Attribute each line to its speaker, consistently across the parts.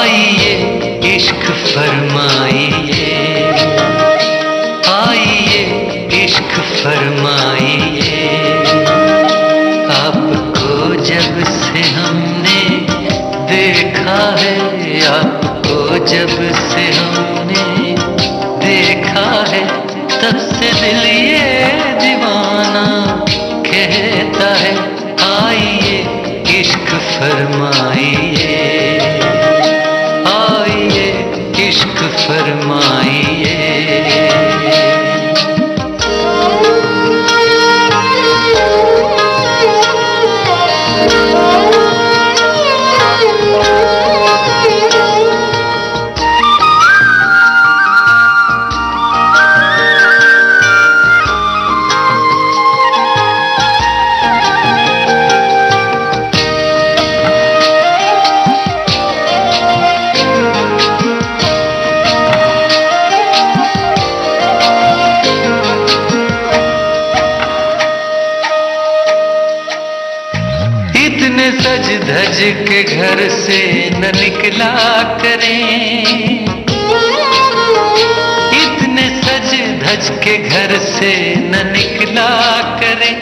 Speaker 1: आइए इश्क फरमाइए, आइए इश्क फरमाइए। आपको जब से हमने देखा है, आपको जब से हमने देखा है, तब से दिल ये दीवाना कहता है आइए इश्क फरमाइए, आइए इश्क फरमाइए। इतने सज धज के घर से न निकला करें, इतने सज धज के घर से न निकला करें।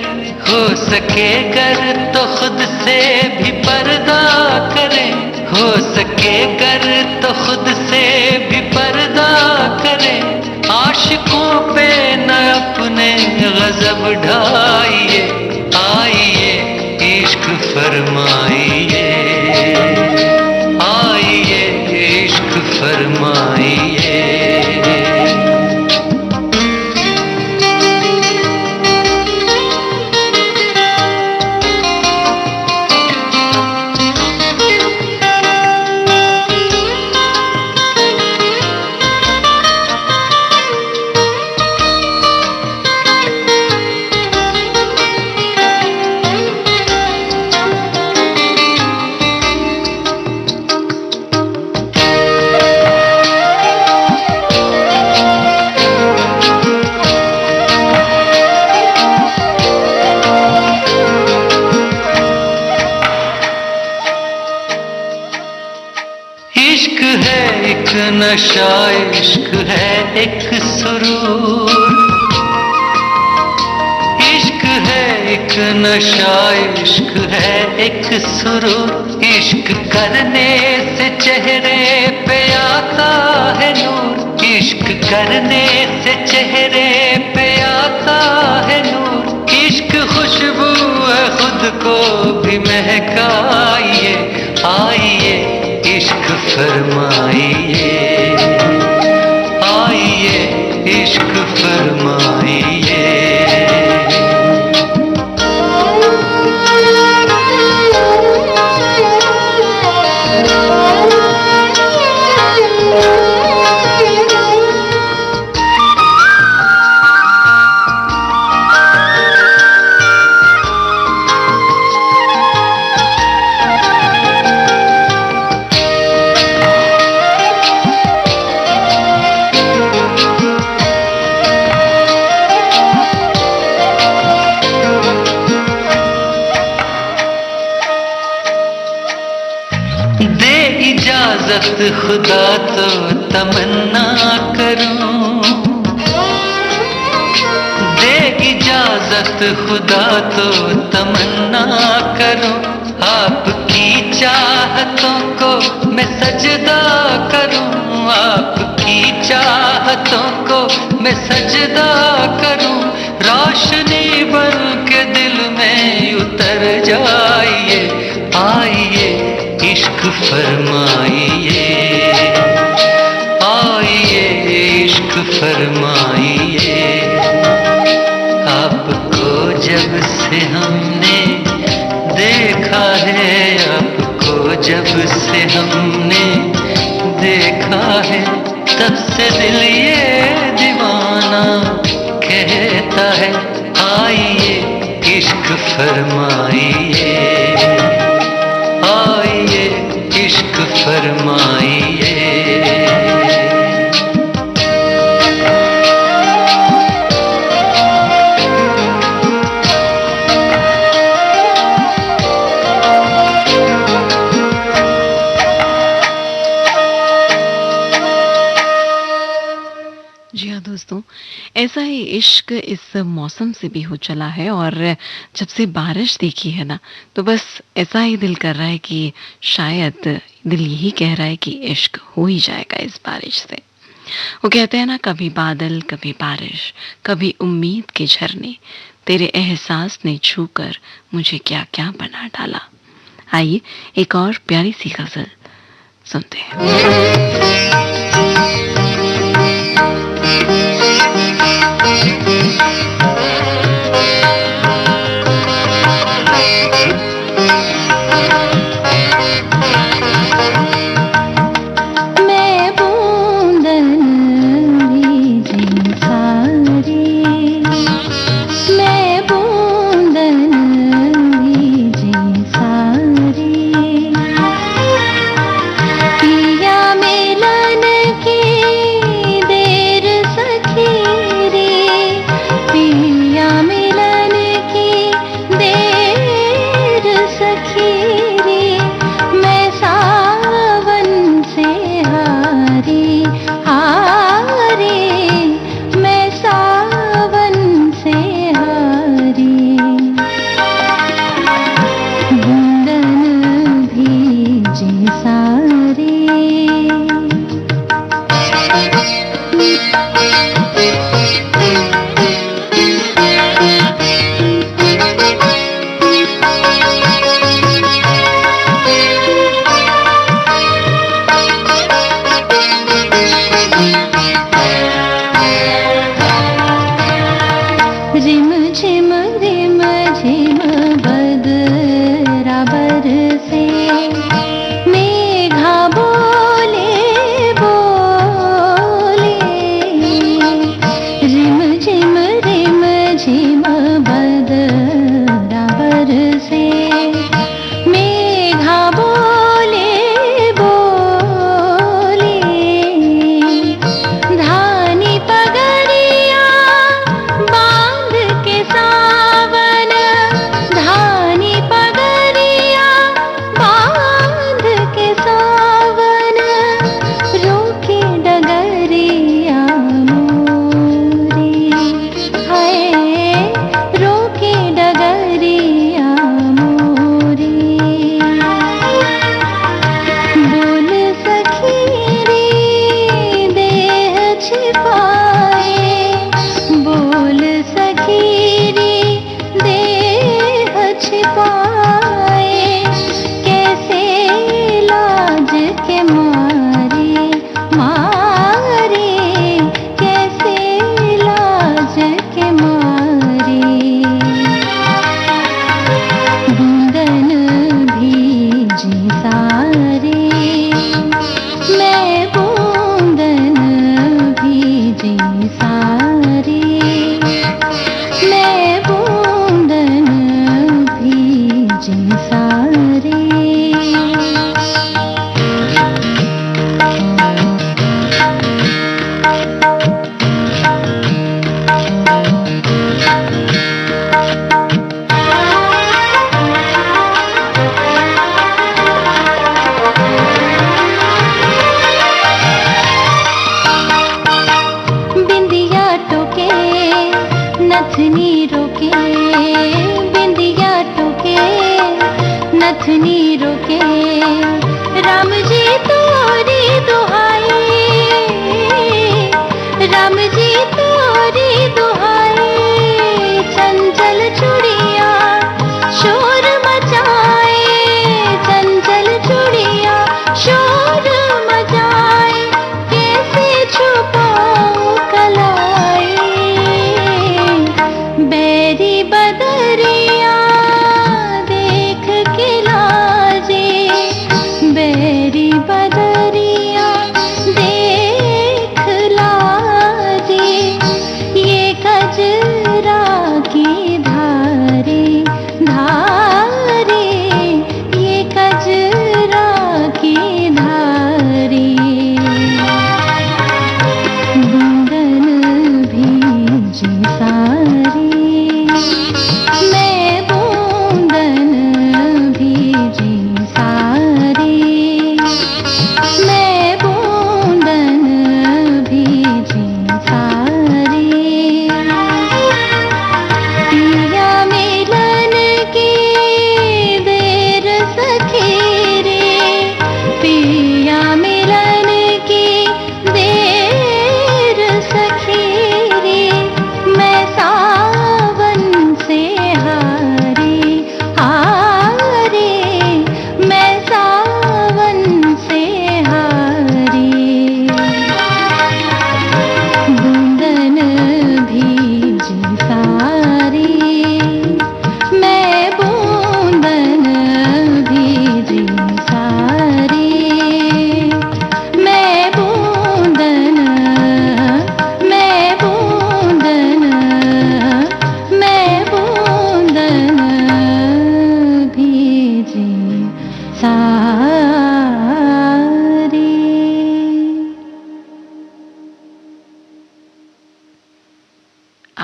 Speaker 1: हो सके कर तो खुद से भी पर्दा करें, हो सके कर तो खुद से भी पर्दा करें। आशिकों पे न अपने गजब ढाइए, आइए इश्क फरमाइए, आइए इश्क फरमाइए। इश्क है एक नशा, इश्क है एक सुरूर, इश्क है एक नशा, इश्क है एक सुरूर। इश्क करने से चेहरे पे आता है नूर, इश्क करने से चेहरे पे आता है नूर। इश्क खुशबू है खुद को भी महकाइए, आइए इश्क फरमाइए, आइए इश्क फरमाइए। दे इजाजत खुदा तो तमन्ना करूं, दे इजाजत खुदा तो तमन्ना करूं। आपकी चाहतों को मैं सजदा करूं, आपकी चाहतों को मैं सजदा करूं। रोशनी बन के दिल में उतर जाइए, आइए इश्क फरमाइए, आइए इश्क फरमाइए। आपको जब से हमने देखा है, आपको जब से हमने देखा है, तब से दिल ये दीवाना कहता है आइए इश्क फरमाइए, आइए इश्क फरमाइए।
Speaker 2: दोस्तों, ऐसा ही इश्क इस मौसम से भी हो चला है और जब से बारिश देखी है ना, तो बस ऐसा ही दिल कर रहा है कि शायद दिल यही कह रहा है कि इश्क हो ही जाएगा इस बारिश से। वो कहते हैं ना, कभी बादल कभी बारिश, कभी उम्मीद के झरने, तेरे एहसास ने छूकर मुझे क्या क्या बना डाला। आइए एक और प्यारी सी गजल सुनते हैं।
Speaker 3: बैरी बदरिया देख के ला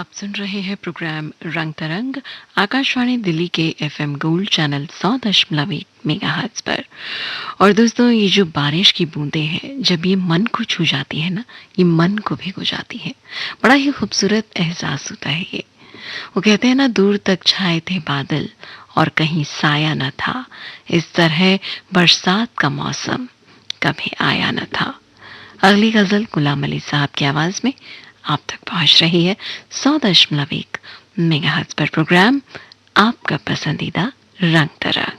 Speaker 2: आप सुन रहे हैं प्रोग्राम रंग तरंग आकाशवाणी दिल्ली के एफएम गोल्ड चैनल 100.1 मेगाहर्ट्ज पर। और दोस्तों, ये जो बारिश की बूंदें हैं, जब ये मन को छू जाती है ना, ये मन को भिगो जाती है। बड़ा ही खूबसूरत एहसास होता है ये। वो कहते हैं ना, दूर तक छाए थे बादल और कहीं साया न था, इस तरह बरसात का मौसम कभी आया न था। अगली गजल गुलाम अली साहब की आवाज में आप तक पहुंच रही है 100.1 मेगाहर्ट्ज पर। प्रोग्राम आपका पसंदीदा रंग तरंग।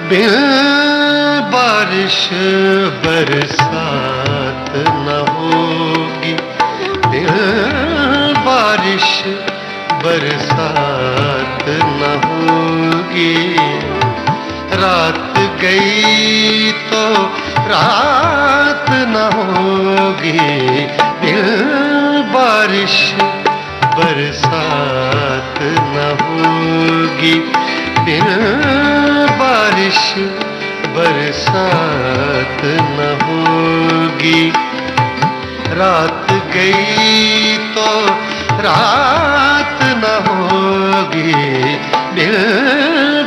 Speaker 3: बिन बारिश बरसात न होगी, बिन बारिश बरसात न होगी। रात गई तो रात न होगी, बिन बारिश बरसात न होगी। बिन बारिश बरसात न होगी। रात गई तो रात न होगी, बिन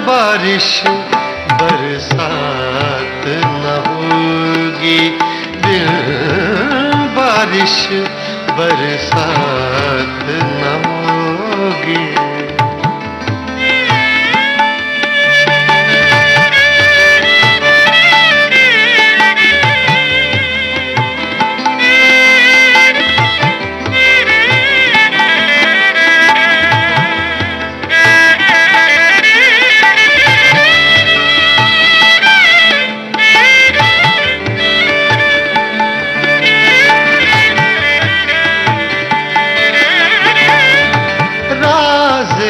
Speaker 3: बारिश बरसात न होगी। बिन बारिश बरसात न होगी।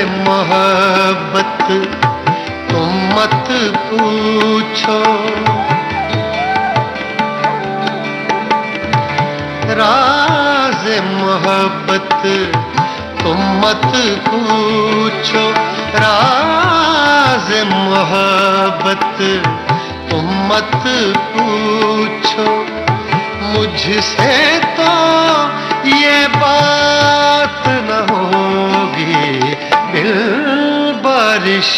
Speaker 3: मोहब्बत तुम मत पूछो, राज मोहब्बत तुम मत पूछो। राज मोहब्बत तुम मत पूछो। मुझसे तो ये बात न होगी, बिन बारिश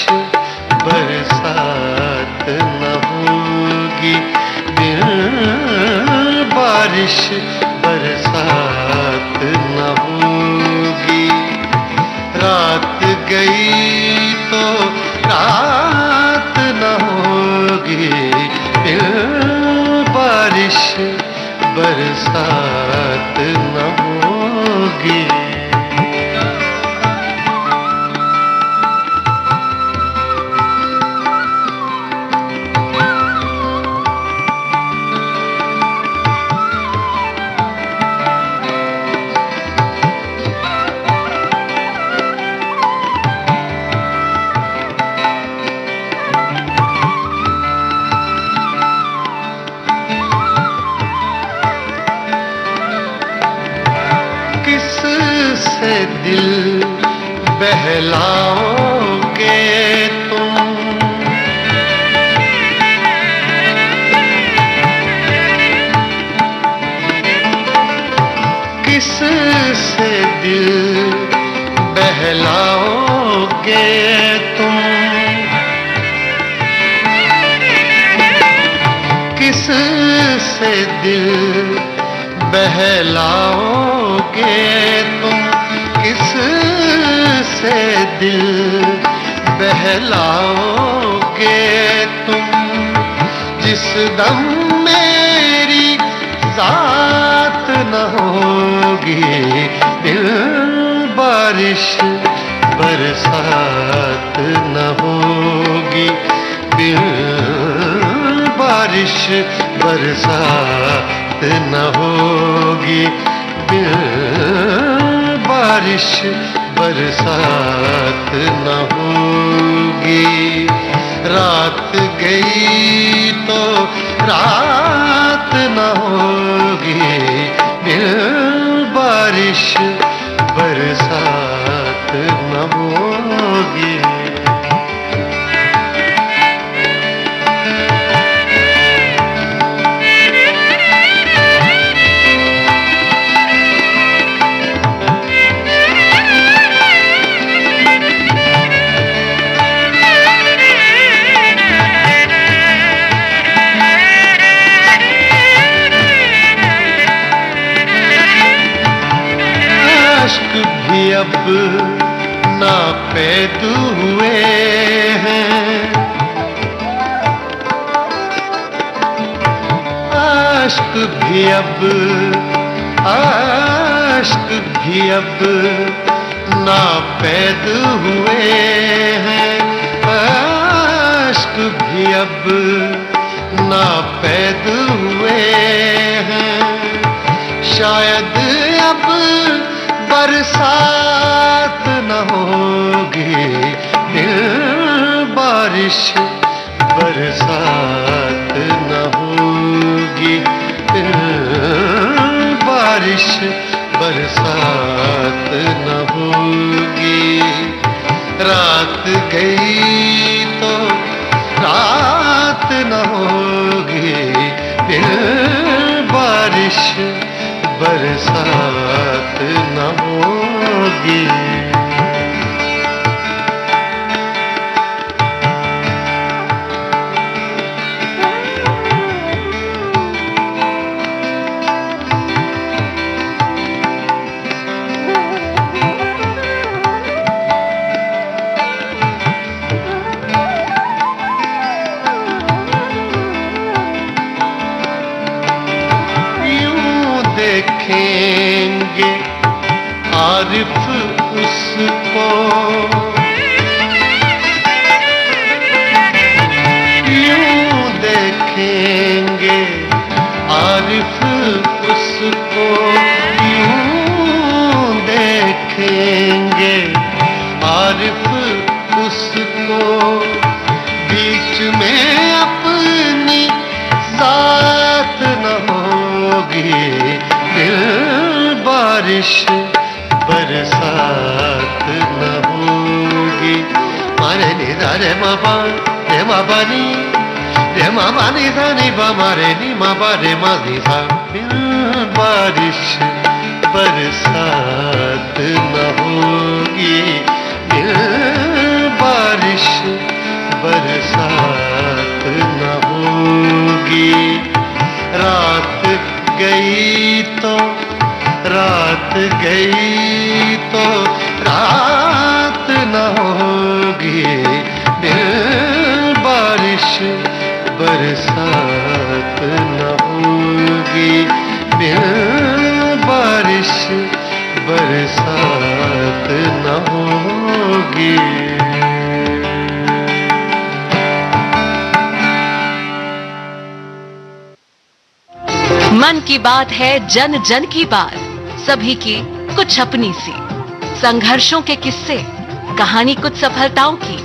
Speaker 3: बरसात न होगी। बिन बारिश बरसात न होगी। रात गई तो रात न होगी, बिन बारिश बरसात न होगी। से दिल बहलाओगे तुम, किस से दिल बहलाओगे तुम। किस से दिल बहलाओगे तुम। किस से दिल बहलाओगे तुम। जिस दम मेरी जात न होगी, दिल बारिश बरसात न होगी, दिल बारिश बरसात न होगी, दिल बारिश बरसात न होगी। रात गई तो रात न होगी, दिल बारिश बरसात न होगी। अब नापैद हुए हैं, आश्क भी अब नापैद हुए हैं, आश्क भी अब नापैद हुए हैं। शायद अब बरसात न होगी, दिल बारिश बरसात न होगी, दिल बारिश बरसात न होगी। रात गई तो रात न होगी, दिल बारिश बरसात न होगी। देखेंगे आरिफ उसको, यूं देखेंगे आरिफ उसको, यूं देखेंगे आरिफ उसको। बीच में अपनी साथ न होगी, दिल बारिश बरसात न होगी। मारे नि धा रे मा पा रे मा पा नी, रे मा पा नी धा नी पा मा रे नी मा पा रे मा नी धा। दिल बारिश बरसात न होगी, दिल बारिश बरसात न होगी। रात गई तो रात गई तो रात न होगी, दिल बारिश बरसात न होगी, दिल बारिश बरसात न होगी।
Speaker 4: मन की बात है, जन जन की बात, सभी की कुछ अपनी सी, संघर्षों के किस्से, कहानी कुछ सफलताओं की,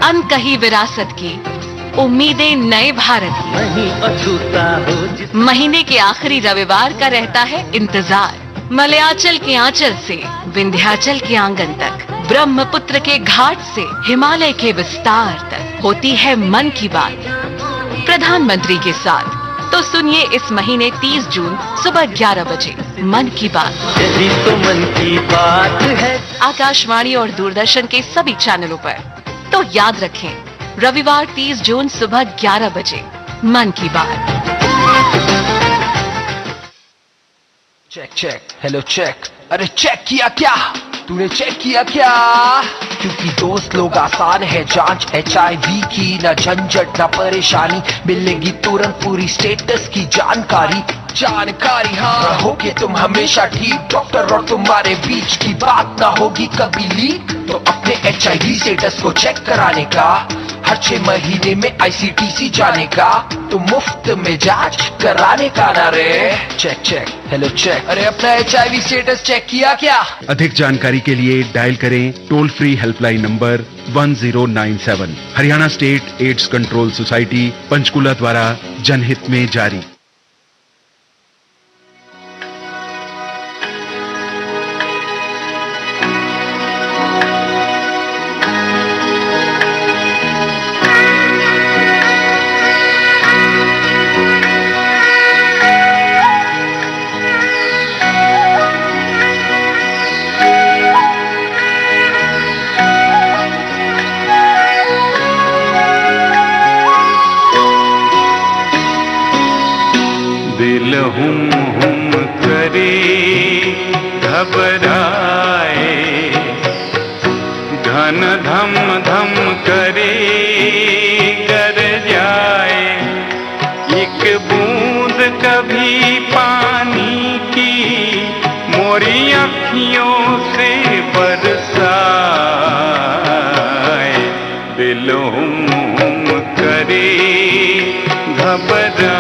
Speaker 4: अनकही विरासत की, उम्मीदें नए भारत की। महीने के आखिरी रविवार का रहता है इंतजार। मलयाचल के आंचल से विंध्याचल के आंगन तक, ब्रह्मपुत्र के घाट से हिमालय के विस्तार तक होती है मन की बात प्रधानमंत्री के साथ। तो सुनिए इस महीने 30 जून सुबह 11 बजे मन की बात।
Speaker 1: यही तो मन की बात है,
Speaker 4: आकाशवाणी और दूरदर्शन के सभी चैनलों पर। तो याद रखें, रविवार 30 जून सुबह 11 बजे मन की बात।
Speaker 5: चेक चेक, हेलो चेक, अरे चेक किया क्या? तूने चेक किया क्या? क्योंकि दोस्त लोग आसान है जांच HIV की, ना झंझट ना परेशानी, मिलेगी तुरंत पूरी स्टेटस की जानकारी। हाँ, रहोगे तुम हमेशा ठीक, डॉक्टर और तुम्हारे बीच की बात ना होगी कभी लीक। तो अपने HIV स्टेटस को चेक कराने का, हर 6 महीने में ICTC जाने का, तो मुफ्त में जांच कराने का ना रे। Check check hello check. अरे अपना HIV स्टेटस चेक किया क्या?
Speaker 6: अधिक जानकारी के लिए डायल करें toll free helpline number 1097। Haryana state AIDS control society Panchkula द्वारा जनहित में जारी।
Speaker 7: दिल हुम हुम करे घबराए, धन धम धम करे गर जाए, एक बूंद कभी पानी की मोरी अखियों से बरसाए। दिल हुम हुम करे घबराए।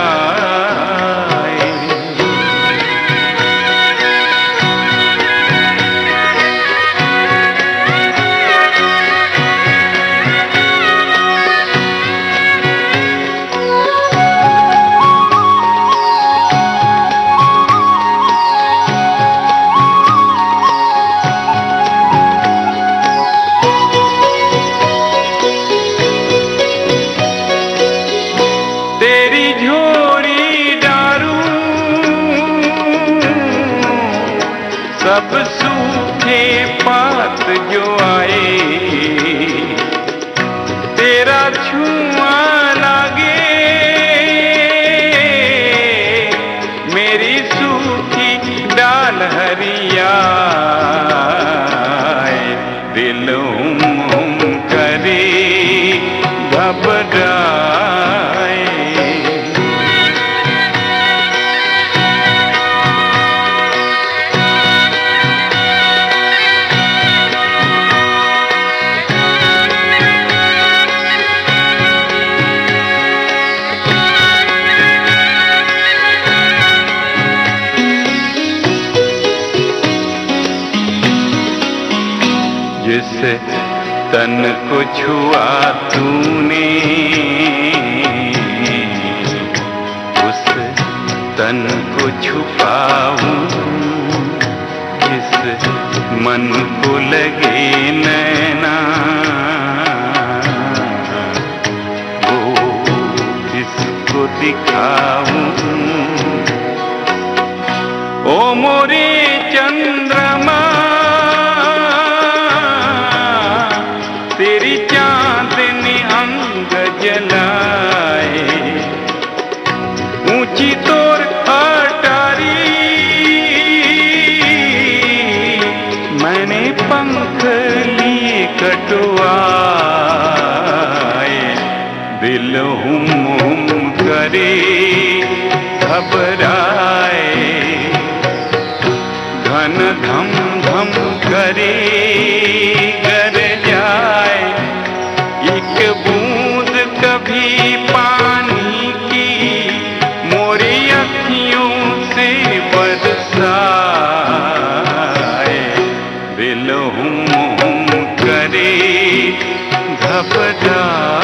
Speaker 7: सब सूखे पात जो आए, तेरा छुआ लागे मेरी सूखी डाल हरिया। दिल हुम हुम करे घबराए। जिस तन को छुआ तूने, उस तन को छुपाऊं, जिस मन को लगे नैना, वो किसको दिखाऊं। ओ मोरे चंद्रमा, तेरी चांदनी अंग जलाए, ऊंची तोर अटारी मैंने पंख लिए कटवाए। दिल हुम हुम करे घबराए, घन धम धम करे गर जाए, एक बूंद कभी पानी की मोरी अखियों से बरसाए। दिल हुम हुम करे घबराए।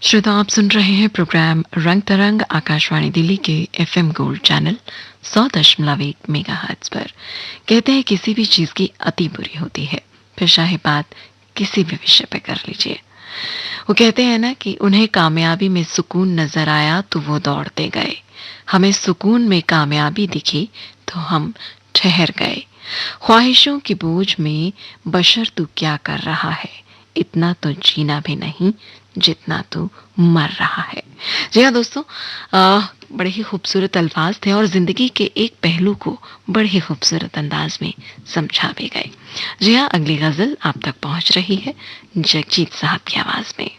Speaker 2: श्रोता, आप सुन रहे हैं प्रोग्राम रंग तरंग आकाशवाणी दिल्ली के FM गोल्ड चैनल 100.1 मेगाहर्ट्ज पर। कहते हैं किसी भी चीज की अति बुरी होती है, फिर चाहे बात किसी भी विषय पे कर लीजिए। वो कहते हैं ना कि उन्हें कामयाबी में सुकून नजर आया तो वो दौड़ते गए, हमें सुकून में कामयाबी दिखी तो हम ठहर गए। ख्वाहिशों की बोझ में बशर तू क्या कर रहा है, इतना तो जीना भी नहीं जितना तू मर रहा है। जी हाँ दोस्तों, बड़े ही खूबसूरत अल्फाज थे और जिंदगी के एक पहलू को बड़े ही खूबसूरत अंदाज में समझा भी गए। जी हाँ, अगली गजल आप तक पहुंच रही है जगजीत साहब की आवाज में।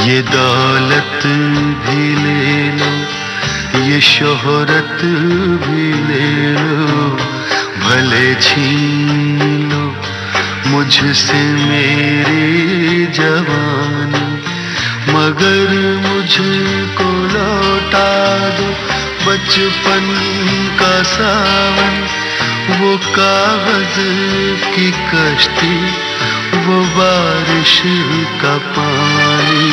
Speaker 3: ये दौलत भी ले लो, ये शोहरत भी ले लो, भले छीन लो मुझसे मेरी जवानी, मगर मुझको लौटा दो बचपन का सावन, वो कागज की कश्ती, वो बारिश का पानी,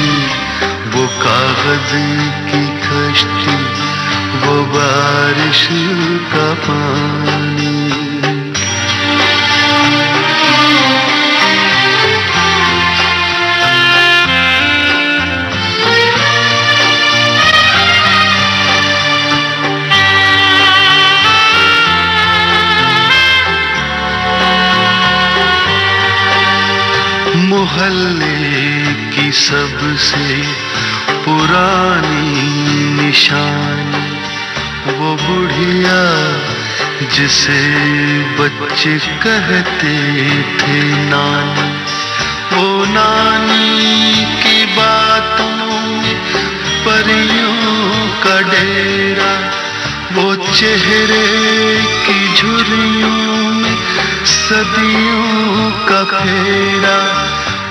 Speaker 3: वो कागज की कश्ती, वो बारिश का पानी। मोहल्ले की सबसे पुरानी निशानी, वो बुढ़िया जिसे बच्चे कहते थे नानी, वो नानी की बातों में परियों का डेरा, वो चेहरे की झुर्रियों में सदियों का फेरा,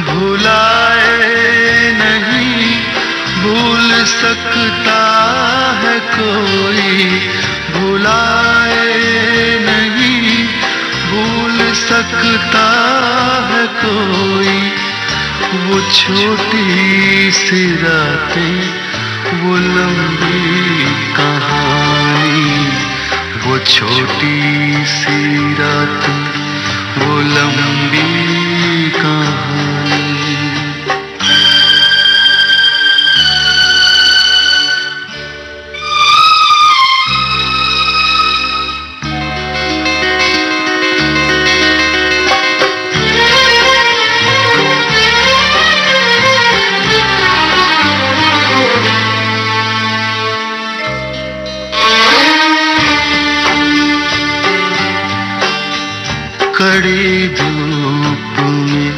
Speaker 3: भुलाए नहीं भूल सकता है कोई, भुलाए नहीं भूल सकता है कोई, वो छोटी सी रातें, वो लंबी कहानी, वो छोटी सी रातें, वो लंबी कहानी। कड़ी धूप में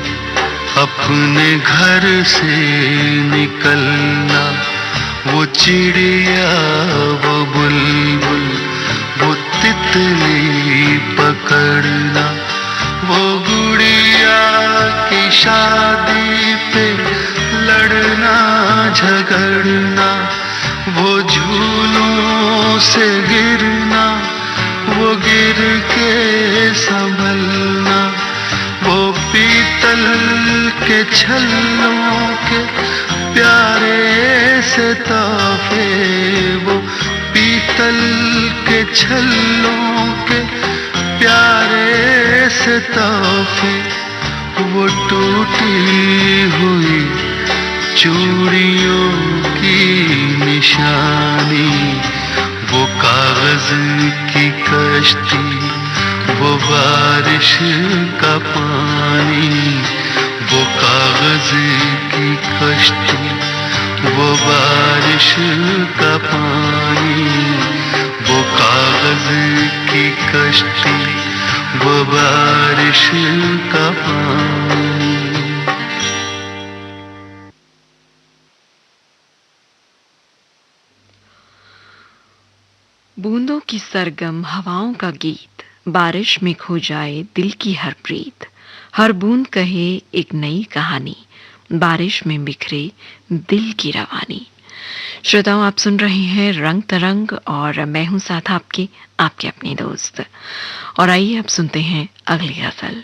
Speaker 3: अपने घर से निकलना, वो चिड़िया, वो बुलबुल, वो तितली पकड़ना, वो गुड़िया की शादी पे लड़ना झगड़ना, वो झूलों से गिरना, वो गिर के संभलना, वो पीतल के छल्लों के प्यारे से तोहफे, वो पीतल के छल्लों के प्यारे से तोहफे, वो टूटी हुई चूड़ियों की निशानी, वो कागज की कश्ती, वो बारिश का पानी, वो कागज की कश्ती, वो बारिश का पानी, वो कागज की कश्ती, वो बारिश का पानी।
Speaker 2: बूंदों की सरगम हवाओं का गीत, बारिश में खो जाए दिल की हर प्रीत, हर बूंद कहे एक नई कहानी, बारिश में बिखरे दिल की रवानी। श्रोताओं, आप सुन रहे हैं रंग तरंग और मैं हूं साथ आपके अपने दोस्त। और आइए अब सुनते हैं अगली गजल।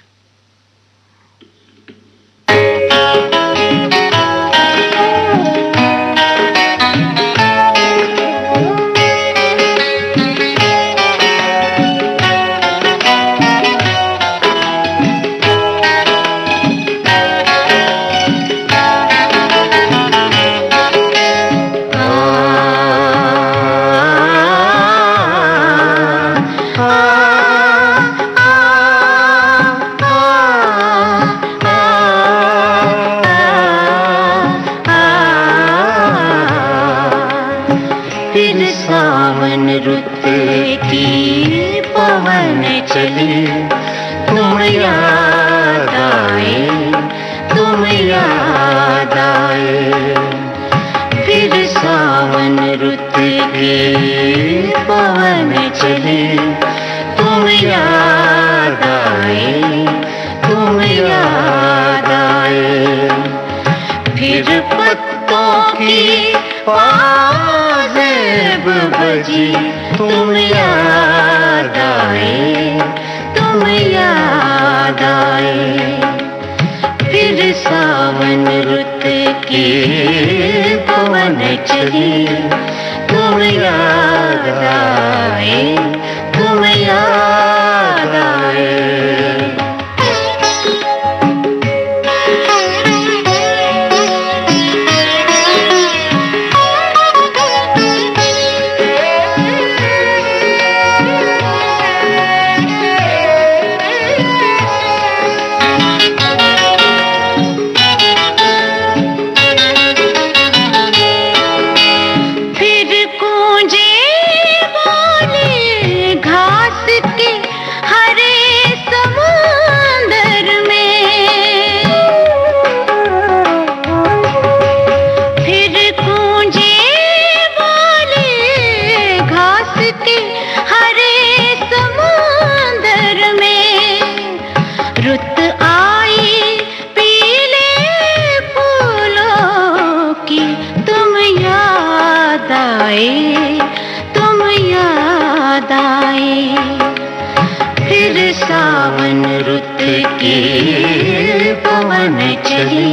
Speaker 3: याद आए। फिर सावन रुत के पवन चले, तुम याद आए, तुम याद आए। फिर पत्तों की पाजेब बजी, तुम याद आए, तुम याद आए। फिर सावन रुत के पवन चले, तुम याद आए, तुम याद आए। तुम याद आए। फिर सावन रुत के पवन चले,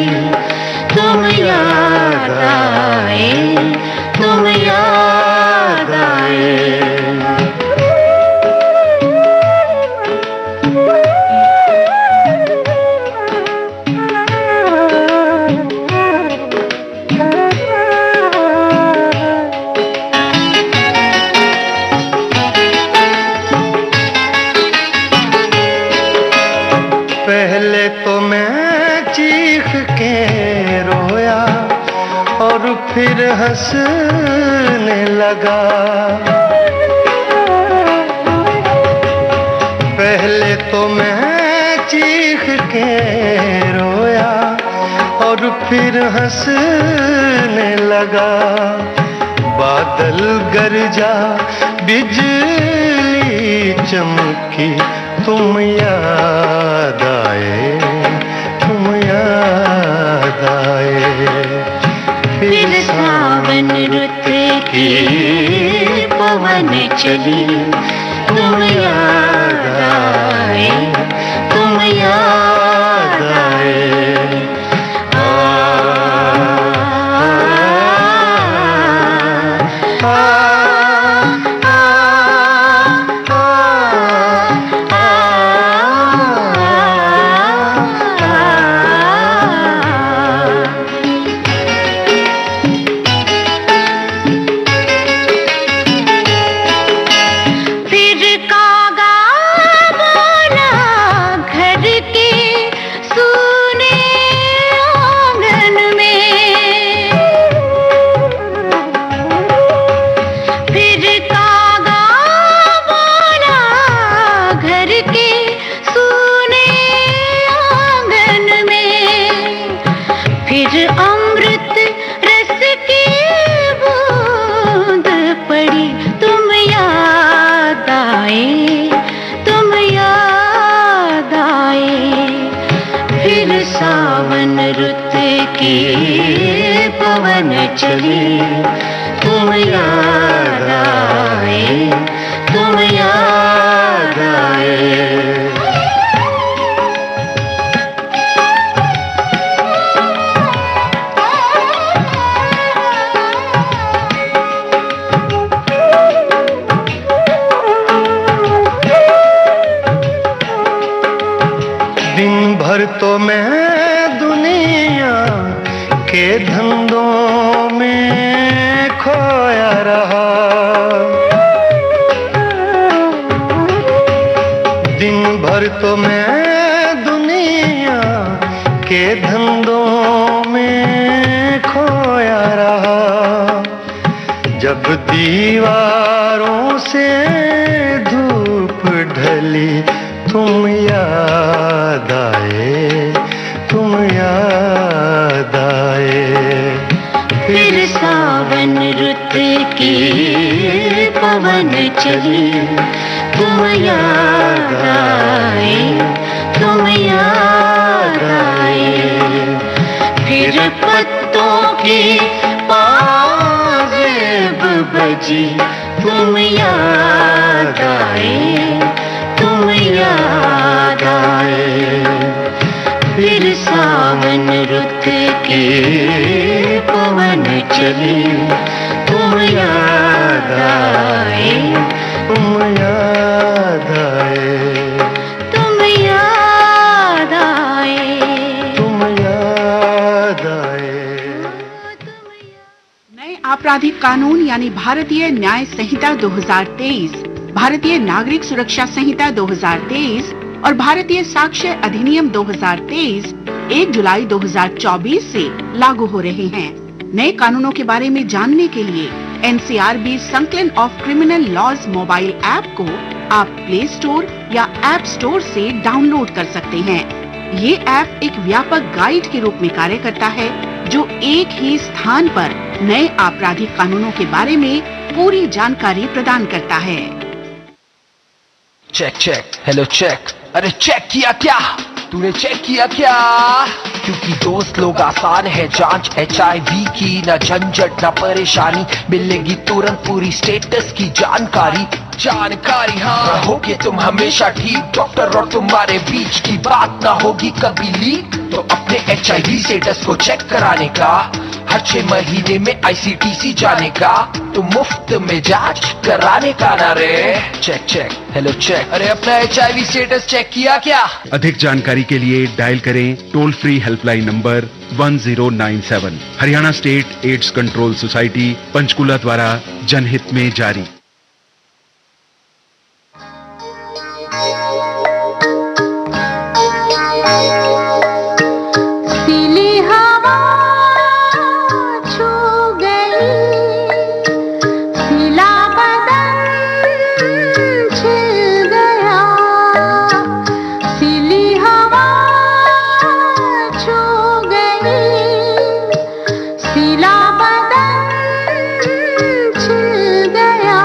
Speaker 3: तुम याद आए, तुम याद आए। पहले तो मैं चीख के रोया और फिर हंसने लगा। पहले तो मैं चीख के रोया और फिर हंसने लगा। बादल गरजा, बिजली चमकी, तुम याद आए, तुम याद आए। फिर सावन रुत के पवन चली, तुम याद आए, तुम याद आए। सावन रुत के पवन चले, तुम याद आए, तुम याद आए। दिन भर तो मैं दुनिया के धंधों में खोया रहा। दिन भर तो मैं दुनिया के धंधों में खोया रहा। जब दीवारों से धूप ढली, तुम याद आए, तुम याद चली, तुम याद आए, तुम याद आए। फिर पत्तों की पाजेब बजी, तुम याद आए, तुम याद आए। फिर सावन रुत के पवन चले, तुम याद आए, तुम याद आए, तुम याद आए, तुम याद आए।
Speaker 8: नए आपराधिक कानून यानी भारतीय न्याय संहिता 2023, भारतीय नागरिक सुरक्षा संहिता 2023 और भारतीय साक्ष्य अधिनियम 2023 1 जुलाई 2024 से लागू हो रहे हैं। नए कानूनों के बारे में जानने के लिए NCRB संकलन of criminal laws mobile app को आप प्ले स्टोर या ऐप स्टोर से डाउनलोड कर सकते हैं। ये ऐप एक व्यापक गाइड के रूप में कार्य करता है जो एक ही स्थान पर नए आपराधिक कानूनों के बारे में पूरी जानकारी प्रदान करता है।
Speaker 5: Check check, hello check. अरे चेक किया क्या? तूने चेक किया क्या? क्योंकि दोस्त लोग आसान है जांच HIV की, ना झंझट ना परेशानी, मिलेगी तुरंत पूरी स्टेटस की जानकारी। जानकारी हाँ, रहोगे तुम हमेशा ठीक, डॉक्टर और तुम्हारे बीच की बात ना होगी कभी लीक। तो अपने HIV स्टेटस को चेक कराने का, हर 6 महीने में ICTC जाने का, तो मुफ्त में जांच कराने का ना रे। Check check, hello check. अरे अपना HIV स्टेटस चेक किया क्या?
Speaker 6: अधिक जानकारी के लिए डायल करें toll free helpline number 1097। Haryana state AIDS control society Panchkula द्वारा जनहित में जारी।
Speaker 9: गया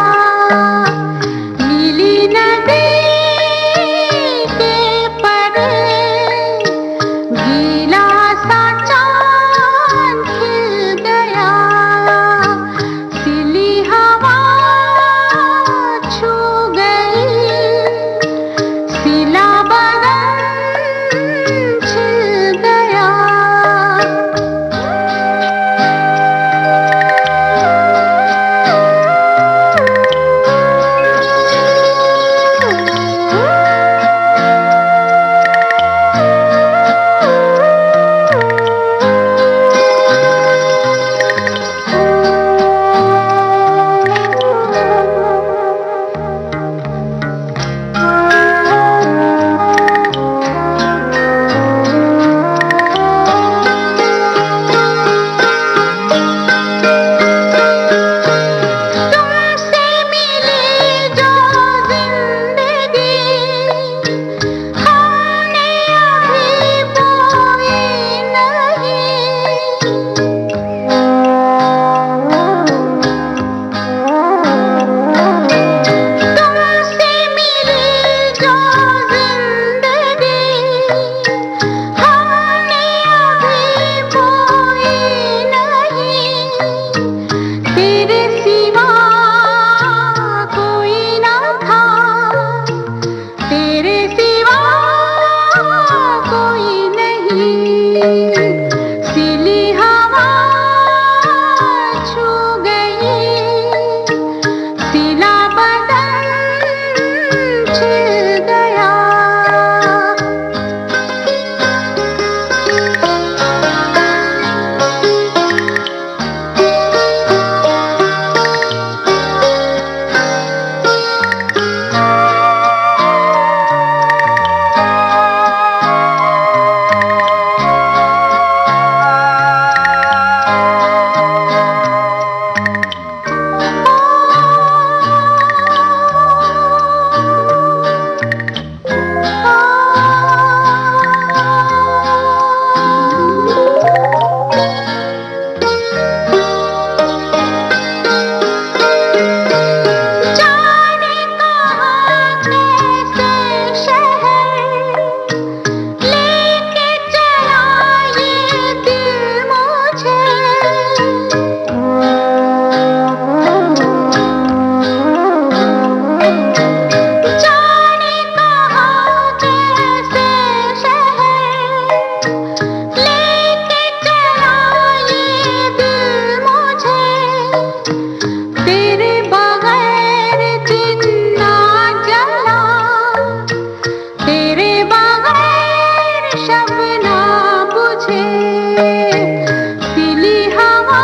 Speaker 9: सिली हवा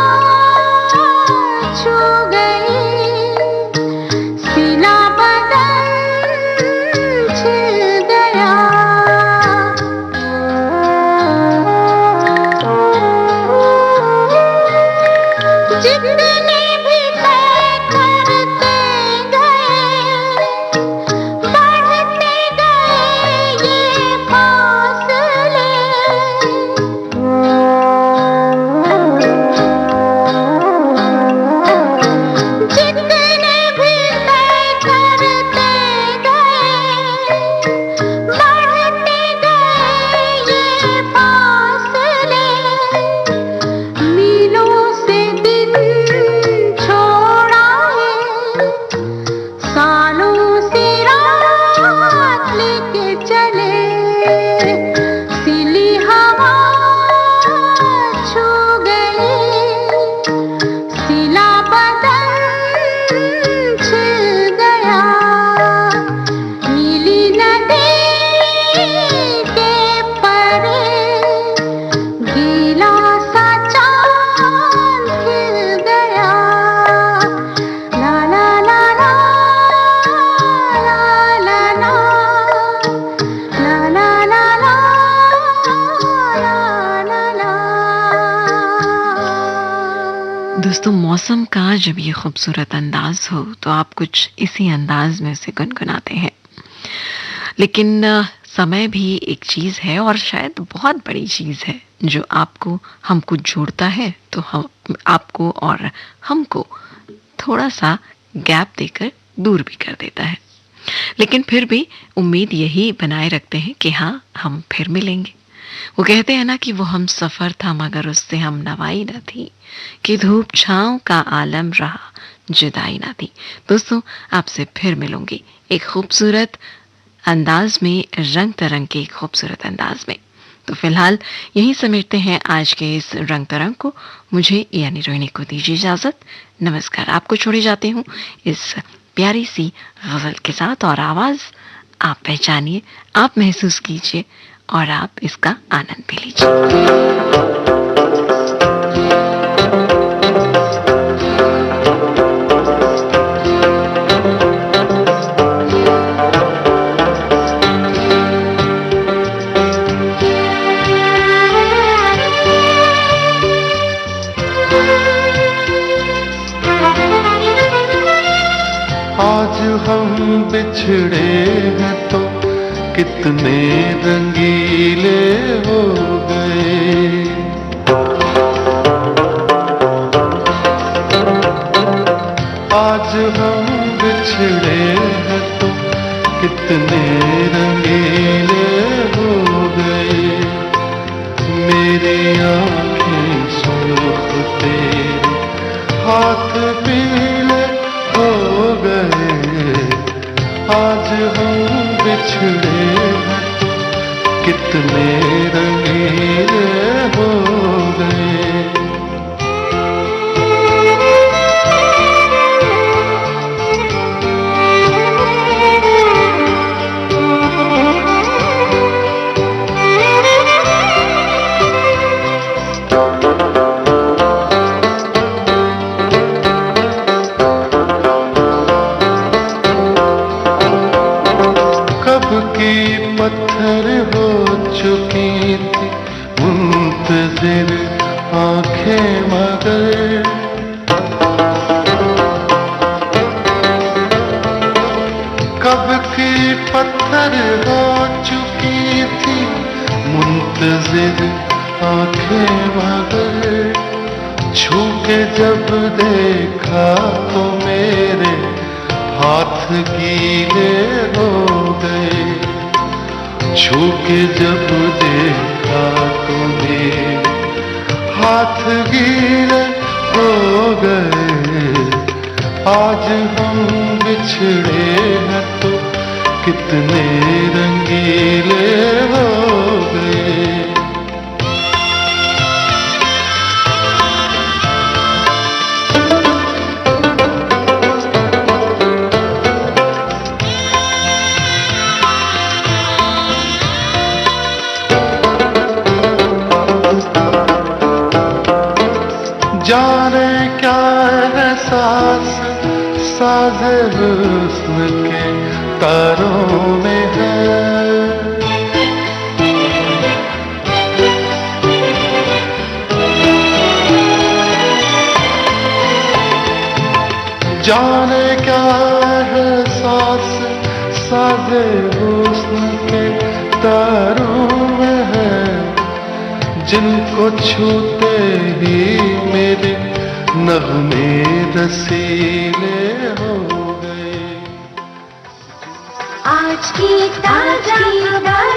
Speaker 9: छू गई, सिला बदन छिल गया। जितने भी तय करते गए, बढ़ते गए ये फासले। जितने भी तय करते गए, बढ़ते गए ये फासले। मीलों से दिन छोड़ा है, सालों से रात लेके चले। सिली हवा छू गई, सिला बदन छिल गया। नीली नदी के परे गीला सा चांद खिल गया। ला ला ला ला ला ला ला ला ला ला ला ला ला।
Speaker 2: दोस्तों, मौसम का जब ये खूबसूरत अंदाज हो तो आप कुछ इसी अंदाज में उसे गुनगुनाते हैं। लेकिन समय भी एक चीज़ है, और शायद बहुत बड़ी चीज़ है, जो आपको हमको जोड़ता है, तो हम आपको और हमको थोड़ा सा गैप देकर दूर भी कर देता है। लेकिन फिर भी उम्मीद यही बनाए रखते हैं कि हाँ, हम फिर मिलेंगे। वो कहते हैं ना कि वो हम सफ़र था मगर उससे हम नवाई न थी, कि धूप छाँव का आलम रहा जुदाई ना थी। दोस्तों, आपसे फिर मिलूंगी एक खूबसूरत अंदाज में, रंग तरंग के एक खूबसूरत अंदाज में। तो फिलहाल यहीं समेटते हैं आज के इस रंग तरंग को। मुझे यानी रोहिणी को दीजिए इजाजत। नमस्कार। आपको छोड़े जाते हूँ इस प्यारी सी गजल के साथ, और आवाज आप पहचानिए, आप महसूस कीजिए, और आप इसका आनंद भी लीजिए।
Speaker 3: आज हम बिछड़े हैं तो कितने रंगीले हो गए। आज हम बिछड़े हैं तो कितने रंगीले हो गए। मेरी आँखें सुर्ख तेरे हाथ पीले हो गए। आज हम बिछड़े हैं तो कितने रंगीले हो गए। पत्थर हो चुकी थी मुंतजिर आंखें मगर। कब की पत्थर हो चुकी थी मुंतजिर आंखें मगर। छू के जब देखा तो मेरे हाथ गीले हो गए। छू के जब देखा तो मेरे हाथ गीले हो गए। आज हम बिछड़े हैं तो कितने रंगीले हो गए। जाने क्या एहसास साज़े हुस्न के तारों में है। जाने क्या एहसास साज़े हुस्न के तारों में है, जिनको छूते ही मेरे नगमे रसीले हो गए।
Speaker 9: आज की ताजा खबर